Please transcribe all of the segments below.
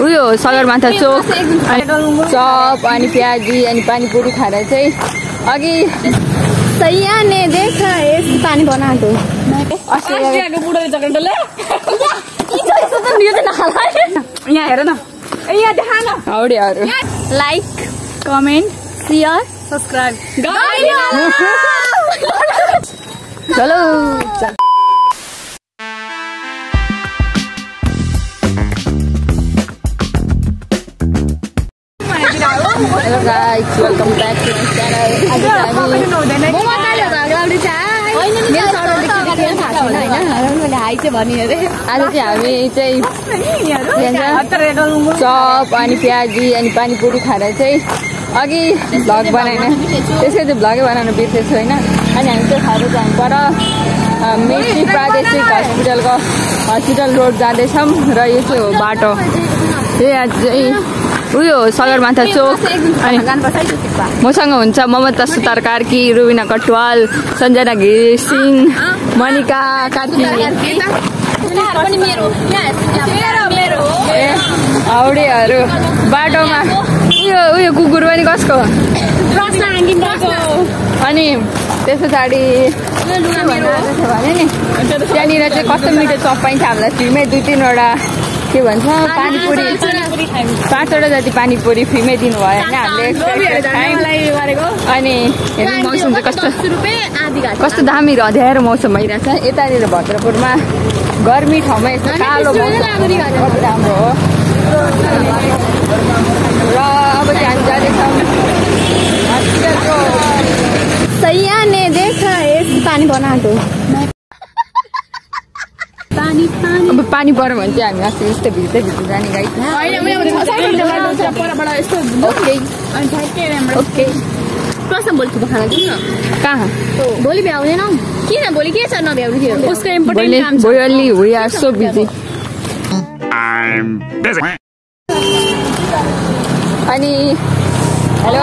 उयो सगरमाथा चोक चप अनि प्याजी अनि पानीपुरी खाएर चाहिँ अघि सैया ने देखा पानी बनाएको यहाँ हेर न यहाँ देखा न हाउडेहरू लाइक कमेन्ट शेयर सब्सक्राइब चलो hello guys welcome back to my channel आज हामी चाहिँ चप अनि प्याजी अनि पानीपुरी खाएर चाहिँ अघि भ्लग बनाएन त्यसै चाहिँ भ्लगै बनाउन बिर्सेछु होइन अनि हामी चाहिँ खाएर जानु पर मेची प्रादेशिक हस्पिटल रोड जाँदैछौँ र यो चाहिँ हो बाटो त्यही चाहिँ उयो सगरमाथा चोक अनि मसँग हुन्छ ममता सुतार कार्की रुबिना कटवाल सञ्जना घिसिङ मनिका कार्की हाउडेहरू बाटोमा उयो कुकुर पनि कसको अनि त्यस पछाडि भने नि त्यहाँनिर चाहिँ कस्तो मिठो चप पाइन्छ हामीलाई फ्रीमै 2-3वटा के भन्छ पानीपुरी 5वटा जति पानीपुरी फ्रीमै दिनुभयो होइन हामीले अनि हेर्नु मौसम चाहिँ कस्तो दामी अँध्याएर मौसम भइरहेछ यतानिर भद्रपुरमा गर्मी ठाउँमा यस्तो कालो मौसम राम्रो हो र अब चाहिँ हामी जाँदैछौँ हस्पिटलको सैया ने देखा पानी बनाएको अब पानी पऱ्यो भने चाहिँ हामी अस्ति यस्तो भिज्दै जाने गाई ओके कहाँ भोलि भ्याउँदैन किन भोलि के छ नभ्याउनु थियो उसको इम्पोर्टेन्ट काम छ वी आर सो बिजी अनि हेलो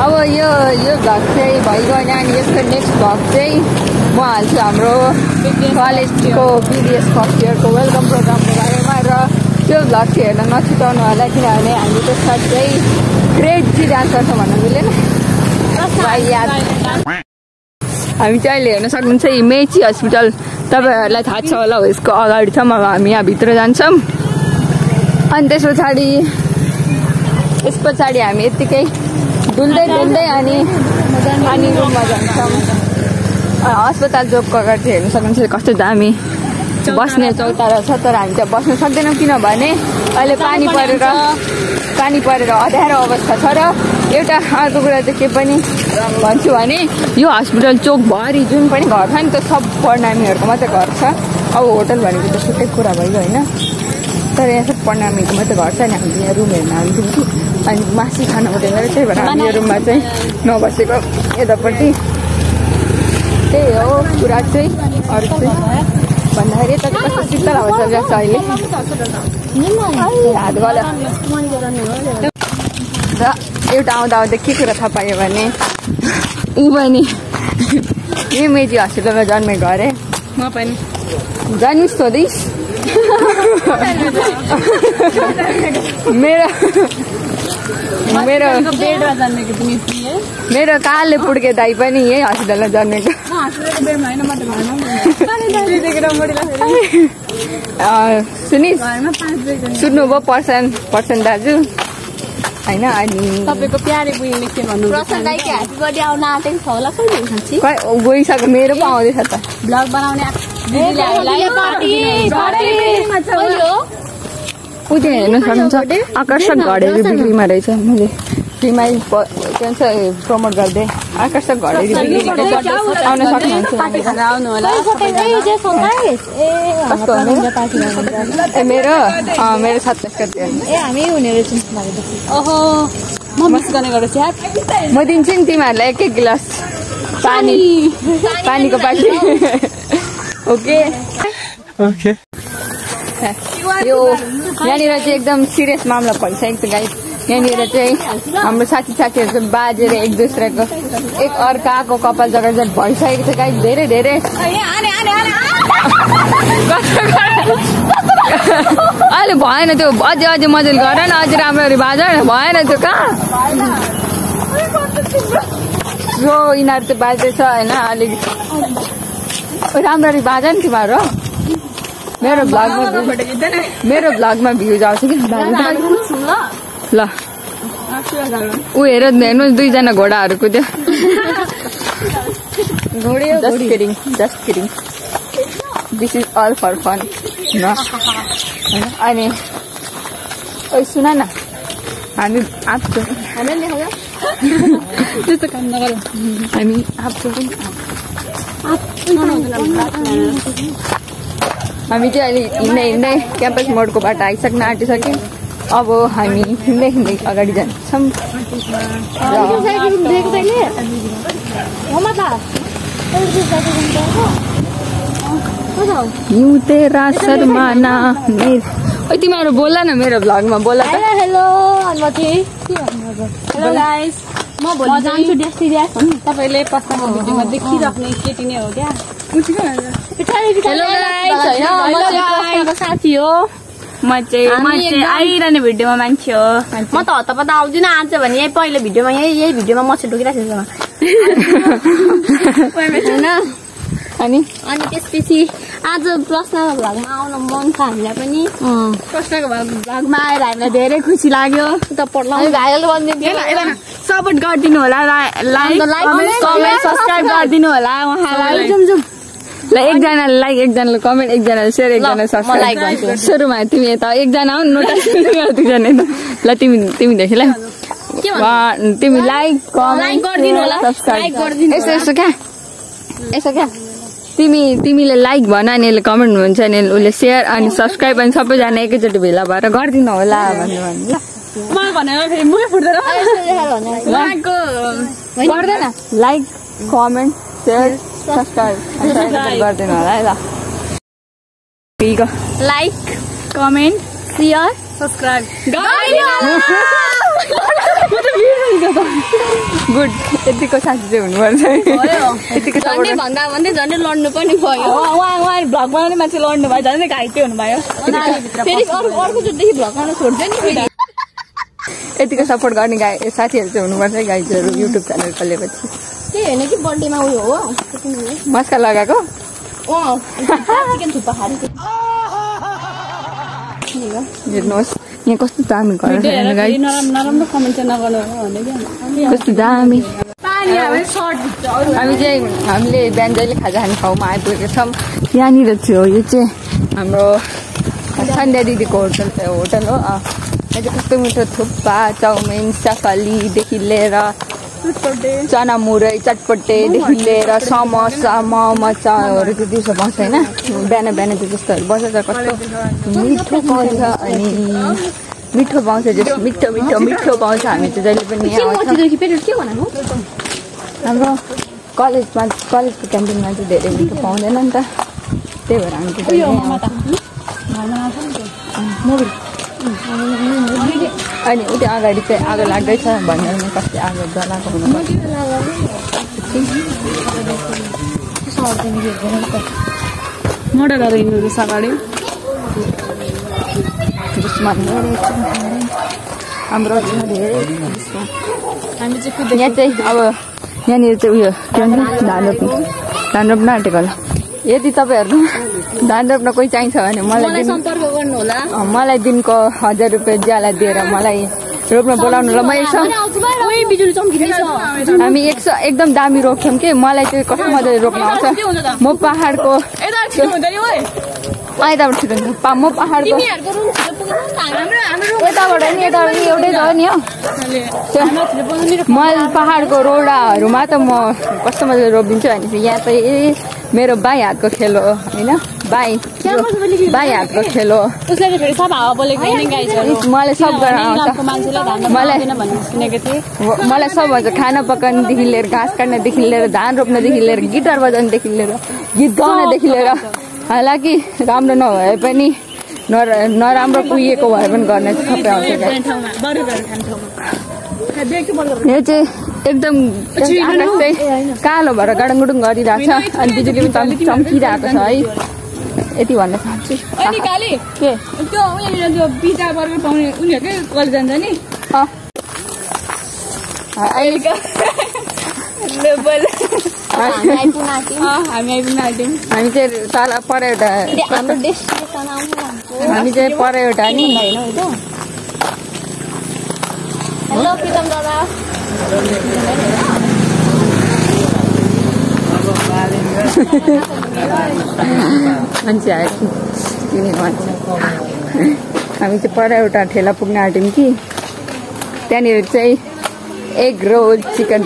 अब यो भ्लग चाहिँ भइगयो अनि यसको नेक्स्ट भ्लग चाहिँ म हाल्छु हाम्रो कलेजको बिबिएस फर्स्ट इयरको वेलकम प्रोग्रामको बारेमा र त्यो भ्लग चाहिँ हेर्न नछुटाउनु होला किनभने हामी त्यसमा चाहिँ क्रेजी डान्स गर्छौँ भन्न मिलेन याद हामी चाहिँ अहिले हेर्न सक्नुहुन्छ मेची हस्पिटल तपाईँहरूलाई थाहा छ होला हो यसको अगाडि छ अब हामी यहाँभित्र जान्छौँ अनि त्यस पछाडि हामी यत्तिकै डुल्दै अनि रुममा जान्छौँ अस्पताल चोकको अगाडि चाहिँ हेर्न सक्नुहुन्छ कस्तो दामी बस्ने चौतारा छ तर हामी चाहिँ बस्न सक्दैनौँ किनभने अहिले पानी परेर अँध्यारो अवस्था छ र एउटा अर्को कुरा चाहिँ के पनि भन्छु भने यो हस्पिटल चोकभरि जुन पनि घर छ नि त्यो सब प्रणामीहरूको मात्रै घर छ अब होटल भनेको त छुट्टै कुरा भइगयो होइन तर यहाँ सब प्रणामीको मात्रै घर छ अनि हामीले यहाँ रुम हेर्न हाल्छौँ अनि मासु खानु हुँदैन त्यही भएर हामी यो रुममा चाहिँ नबसेको यतापट्टि त्यही हो कुरा चाहिँ अरू चाहिँ भन्दाखेरि यता चाहिँ कस्तो शीतल हावा चलिरहेको छ अहिले हात गल्यो र एउटा आउँदा के कुरा थाहा पायो भने ऊ पनि यही मेची हस्पिटलमा जन्मेको अरे म पनि जन्मिस सोधिस् मेरो कालले पुड्के दाई पनि यही हस्पिटलमा जन्मेको सुनिस् सुन्नुभयो पर्सन दाजु होइन अनि तपाईँको प्यारे बुढीले के भन्नु गइसक्यो मेरो पो आउँदैछ त भ्लग बनाउने ऊ त्यहाँ हेर्न सक्नुहुन्छ आकर्षक घडेरी बिक्रीमा रहेछ मैले फ्रीमा के भन्छ प्रमोट गर्दै आकर्षक घडेरी बिक्री आउन सक्नुहुन्छ मेरो 27 गते हामी हुने रहेछौँ ओहो म मिस गर्ने गर्छु यार म दिन्छु नि तिमीहरूलाई एक गिलास पानीको पानी ओके यो यहाँनिर चाहिँ एकदम सिरियस मामला भइसकेको छ गाइस यहाँनिर चाहिँ हाम्रो साथीहरू चाहिँ बाजेर एक दुसराको एक अर्काको कपाल जगत भइसकेको छ गाइस धेरै अहिले भएन त्यो अझै अझै मजाले गर न अझै राम्ररी बाज भएन त्यो कहाँ यो यिनीहरू चाहिँ बाज्दैछ होइन अलिक राम्ररी बाज नि तिमीहरू मेरो भ्लगमा भ्युज आउँछ कि ल ऊ हेर्नु दुईजना घोडाहरू कुद्यो just kidding this is all for fun अनि ओ सुन न हामी आँप्छौँ त्यस्तो काम नगर हामी आँप्छौँ हामी चाहिँ अहिले हिँड्दै क्याम्पस मोडको बाटो आइसक्न आँटिसक्यौँ अब हामी हिँड्दै अगाडि जान्छौँ तेरा शर्माना तिमीहरू बोल्ला न मेरो भ्लगमा बोला त हेलो गाइस म जान्छु डेस्टिनेसन तपाईले पछाको भिडियोमा देखिराख्ने केटी नै हो क्या हेलो गाइस साथी हो म चाहिँ आइरहने भिडियोमा मान्छे हो म त हतपत आउँदिन आज भने यही पहिलो भिडियोमा यही भिडियोमा मछे ढुकिराखेको होइन अनि त्यसपछि आज प्रश्नको भ्लगमा आउन मन छ हामीलाई पनि प्रश्नको भ्लगमा आएर हामीलाई धेरै खुसी लाग्यो सपोर्ट गरिदिनु होला लाइक कमेन्ट सब्सक्राइब गरिदिनु होला उहाँलाई ल एकजनाले लाइक एकजनाले कमेन्ट एकजनाले सेयर एकजनाले सब्सक्राइब सुरुमा तिमी यता एकजना आउनु नोटिस दुईजना ल तिमीदेखि ल तिमी लाइक कमेन्ट गरिदिनु होला सब्सक्राइब यसो क्या तिमीले लाइक भन नि यसले कमेन्ट हुन्छ नि उसले सेयर अनि सब्सक्राइब अनि सबैजना एकैचोटि भेला भएर गरिदिनु होला भन्नु पर्दैन लाइक कमेन्ट सेयर सब्सक्राइब गरिदिनु होला है ल like comment share subscribe good यतिको साथी चाहिँ हुनुपर्छ भन्दै झन्डै लड्नु पनि भयो उहाँ भ्लग बनाउने मान्छे लड्नु भयो झन् घाइते हुनुभयो अर्कोचोटिदेखि भ्लग गर्न छोड्छ नि यतिको सपोर्ट गर्ने साथीहरू चाहिँ हुनुपर्छ गाइजहरू युट्युब च्यानल खोलेपछि त्यही होइन कि बर्थडेमा उयो हो मस्का लगाएको चिकन थुक्पा खाएको हेर्नुहोस् यहाँ कस्तो दामी घर नराम्रो कमेन्ट चाहिँ नगर्नु कस्तो दामी हामीले बिहान जहिले खाजा खाने ठाउँमा आइपुगेको छौँ यहाँनिर थियो यो चाहिँ हाम्रो सन्ध्या दिदीको होटल हो यहाँ चाहिँ कस्तो मिठो थुक्पा चाउमिन सफालीदेखि लिएर चना मुरै चटपटेदेखि लिएर समोसा मोमोहरू चाहिँ दिउँसो पाउँछ होइन बिहान चाहिँ त्यस्तोहरू बसेर कस्तो मिठो पाउँछ अनि मिठो पाउँछ जस्तो मिठो पाउँछ हामी चाहिँ जहिले पनि हाम्रो कलेजको क्यान्टिनमा चाहिँ धेरै मिठो पाउँदैन नि त त्यही भएर हामी चाहिँ अनि उता अगाडि चाहिँ आगो लाग्दैछ भनेर कति आगो जलाएको हुनुपर्छ मोडलहरू हिँड्नुहुँदैछ अगाडि हाम्रो यहाँ चाहिँ अब यहाँनिर चाहिँ उयो के भन्छ धान रोप्न आँटेको होला यदि तपाईँहरू धान रोप्न कोही चाहिन्छ भने मलाई दिनको 1000 रुपियाँ ज्याला दिएर मलाई रोप्न बोलाउनु ल म हामी एकदम दामी रोप्छौँ कि मलाई चाहिँ कस्तो मजाले रोप्न आउँछ म पहाडको यताबाट छिटो म पहाडको यताबाट नि एउटै छ नि हो म पहाडको रोडाहरूमा त म कस्तो मजाले रोपिदिन्छु भनेपछि यहाँ चाहिँ मेरो बाई हातको खेल हो होइन बाई हातको खेल हो मलाई सब गर्न आउँछ मलाई सब भन्छ खाना पकाउनुदेखि लिएर घाँस काट्नदेखि लिएर धान रोप्नदेखि लिएर गिटार बजाउनुदेखि लिएर गीत गाउनदेखि लिएर हालाकि राम्रो नभए पनि नराम्रो कुहिएको भए पनि गर्न सबै आउँछ यो चाहिँ एकदम आकाश चाहिँ कालो भएर गडङगुडुङ गरिरहेको छ अनि बिजुली पनि चम्किरहेको छ है यति भन्न चाहन्छु अनि काली के त्यो उनीहरु त्यो पिज्जा बर्गर पाउने उनीहरुकै कल जान्छ नि अहिले लेभल हामी आइपुग्न आँट्यौँ हामी आइपुग्न आँट्यौँ हामी चाहिँ तल पर एउटा हाम्रो डेस्टिनेसन आउनु भनेको हामी चाहिँ पर एउटा नि होइन होइन हेलो प्रितम दादा मान्छे आयो किनेको मान्छे हामी चाहिँ पर एउटा ठेला पुग्न आँट्यौँ कि त्यहाँनिर चाहिँ egg roll chicken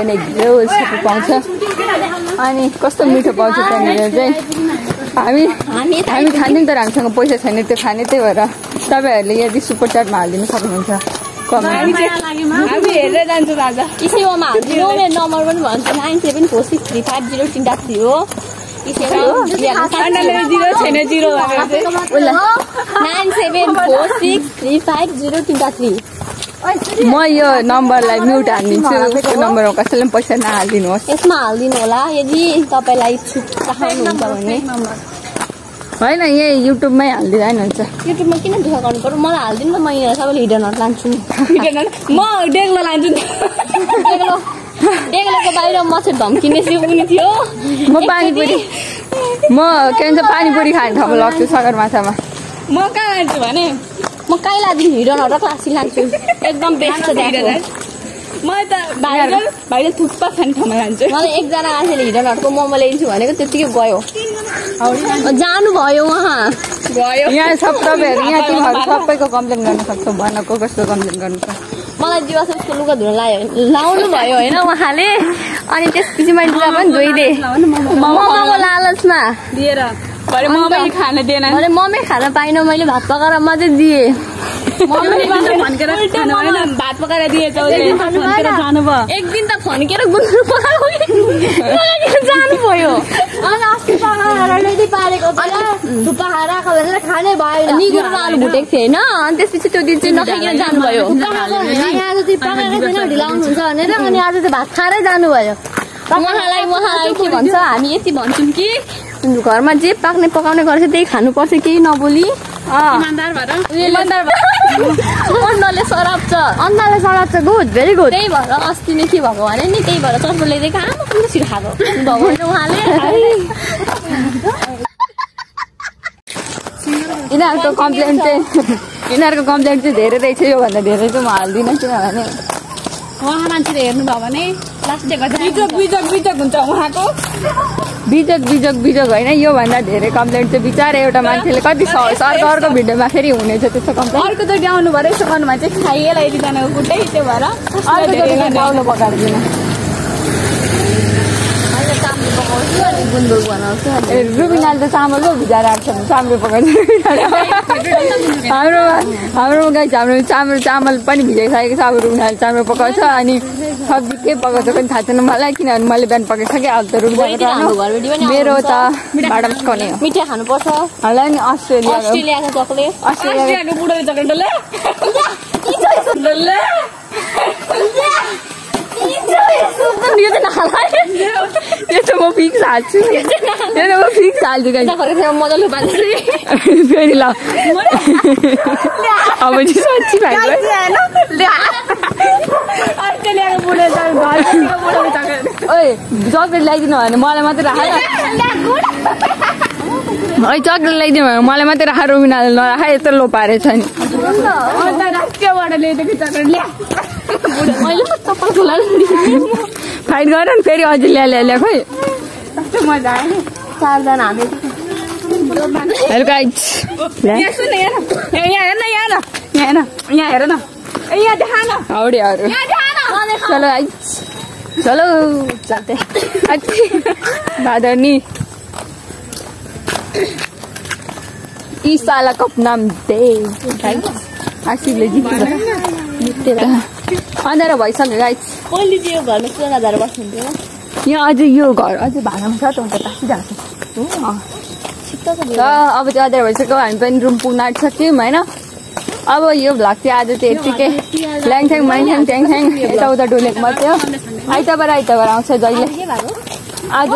egg roll सबै पाउँछ अनि कस्तो मिठो पाउँछ त्यहाँनिर चाहिँ हामी खान्छौँ तर हामीसँग पैसा छैन त्यो खाने त्यही भएर तपाईँहरूले यदि सुपर चाटमा हालिदिनु सक्नुहुन्छ हामी हेरेर जान्छौँ राजा इसेवामा हालिदिनु मेरो नम्बर पनि भन्छु 97463503 हो छैन जिरो 97463503 म यो नम्बरलाई म्युट हालिदिन्छु त्यो नम्बरमा कसैले पनि पैसा नहालिदिनुहोस् यसमा हालिदिनु होला यदि तपाईँलाई छुट चाहनुहुन्छ भने होइन यही युट्युबमै हालिदिँदा नि हुन्छ युट्युबमा किन दुःख गर्नु पर्यो मलाई हालिदिनु न म यहाँ सबैले हिडनहरू लान्छु नि म डेग्लो लान्छु डेग्लोको बाहिर मच्छर धम्किने सिउनी थियो म पानीपुरी म के भन्छ पानीपुरी खाने ठाउँमा लग्छु सगरमाथामा म कहाँ लान्छु भने म कहीँ लादिनु हिडनहरू क्लासी लान्छु एकदम बेस्ट छ त्यहाँ म त भाइले थुक्पा खाने ठाउँमा लान्छु मलाई एकजना मान्छेले हिडनहरूको मोमो ल्याइदिन्छु भनेको त्यतिकै गयो जानुभयो उहाँ गयो यहाँ सब तपाईँहरू यहाँ तिमीहरू सबैको कम्प्लेन गर्न सक्छौ भन को कस्तो कम्प्लेन गर्नु छ मलाई जीवासको लुगा धुन लाउनु भयो होइन उहाँले अनि त्यसपछि मैले लुगा पनि धोइदिएँ मोमोको लालचमा दिएर भरे ममै खान दिएन भने ममै खान पाइनँ मैले भात पकाएर मात्रै दिएँ भात पकाएर दिएछ जानुभयो एक दिन त फन्केर गुन्द्रुक पकाएको जानुभयो अस्ति पकाएर पारेको थुप्पा राख भनेर खानै भएन निगुरमा आलु भुटेको थिएँ होइन अनि त्यसपछि त्यो दिन चाहिँ नखाइकन जानुभयो आज चाहिँ पकाएको छैन ढिलो आउनुहुन्छ भनेर अनि आज चाहिँ भात खाएरै जानुभयो उहाँलाई के भन्छ हामी यति भन्छौँ कि घरमा जे पाक्ने पकाउने गर्छ त्यही खानुपर्छ केही नबोली अन्नले सराप्छ गुड भेरी गुड त्यही भएर अस्ति नै के भएको भने नि त्यही भएर चर्को ल्याइदिएको आमा कुन छिटो खाएको भगवान् उहाँले यिनीहरूको कम्प्लेन चाहिँ धेरै रहेछ योभन्दा धेरै चाहिँ म हाल्दिनँ किनभने उहाँ मान्छेले हेर्नुभयो भने बिजक हुन्छ उहाँको बिजक होइन योभन्दा धेरै कम्प्लेन चाहिँ बिचार एउटा मान्छेले कति अर्को भिडियोमा फेरि हुनेछ त्यस्तो कम्प्लेन अर्को त ड्याउनु भएर यसो गर्नुभयो चाहिँ खाइएला यतिजनाको कुटै त्यो भएर पाउनु पकाउँदिन गुन्द्रुक बनाउँछ रुबिनाले त चामल पो भिजाएर आएको छ चाम्रो पकाउँछ हाम्रोमा गाइस हाम्रो चामल पनि भिजाइसकेको छ अब रुबिनाले चाम्रो पकाउँछ अनि सब्जी के पकाउँछ पनि थाहा छैन मलाई किनभने मैले बिहान पकाइसकेँ अब त रुबिना मेरो त भाडा पकाउने हो मिठाई खानुपर्छ होला नि अस्ट्रेलियाको चक्लेट अस्ट्रेलियाको बुढो चक्लेट यो त म फिक्स हाल्छु मजाले बाँध्छु फेरि ल अब चाहिँ साँच्ची भाइ अस्ट्रेलियाको बुढो चक्लेट ओए चक्लेट ल्याइदिनु भने मलाई मात्रै राख है चक्लेट ल्याइदिनु भने मलाई मात्रै राख रुबिनाले नराख यत्रो लो पारेछ नि राष्ट्रियबाट ल्याइदिएको चक्लेट ल्या मैले चप्पल खुला फाइट गर नि फेरि अझै ल्या खोइ कस्तो मजा आयो नि 4 जना हामी हेलो गाइस यहाँ सुन यहाँ हेर न यहाँ देखा न हाउडेहरू चलो गाइस चलो चलते भादरनी ई साला कप नाम दे आसिफले जित्यो अँध्यारो भइसक्यो गाइस पहिले चाहिँ यो घरमा सुना दार बस्नुहुन्थ्यो यहाँ अझै यो घर अझै भाडामा छ त अन्त तासिरहेको छ अब चाहिँ अँध्यारो भइसक्यो हामी पनि रुम पुग्न आँटिसक्यौँ होइन अब यो भ्लग चाहिँ आज चाहिँ यत्तिकै ल्याङथ्याङ माङथ्याङ ट्याङथ्याङ यताउता डुलेको मात्रै हो आइतबार आउँछ जहिले आज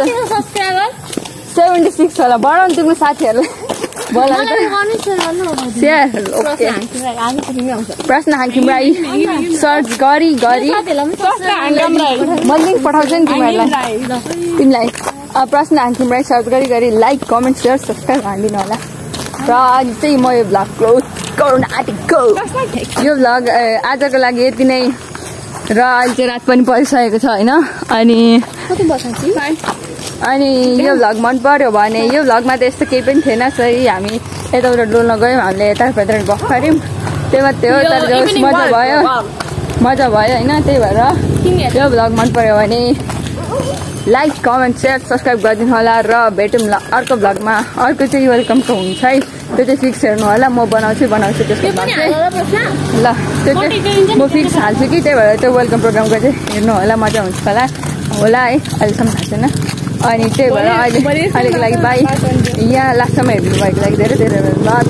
76 होला बढाउनु तिम्रो साथीहरूलाई बोलाउनु सेयर ओके प्रश्न हाकिम राई सर्च गरी म लिङ्क पठाउँछु नि तिमीलाई प्रश्न हाकिम राई सर्च गरी लाइक कमेन्ट सेयर सब्सक्राइब हानिदिनु होला र आज चाहिँ म यो भ्लग क्लोज गर्न आँटेको यो भ्लग आजको लागि यति नै र अहिले चाहिँ रात पनि परिसकेको छ होइन अनि यो भ्लग मन पर्यो भने यो भ्लगमा त यस्तो केही पनि थिएन सही हामी यताउता डुल्न गयौँ हामीले यतापट्टि गफ गऱ्यौँ त्यही मात्रै हो तर मजा भयो होइन त्यही भएर यो भ्लग मन पर्यो भने लाइक कमेन्ट सेयर सब्सक्राइब गरिदिनु होला र भेटौँ अर्को भ्लगमा अर्को चाहिँ वेलकमको हुन्छ है त्यो चाहिँ फिक्स हेर्नु होला म बनाउँछु त्यसको भ्लग चाहिँ ल त्यो चाहिँ म फिक्स हाल्छु कि त्यही भएर त्यो वेलकम प्रोग्रामको चाहिँ हेर्नु होला मजा हुन्छ होला है अहिलेसम्म थाहा छैन अनि त्यही भएर अहिलेको लागि बाई यहाँ लास्टसम्म हेर्नु भएको लागि धेरै धेरै धन्यवाद।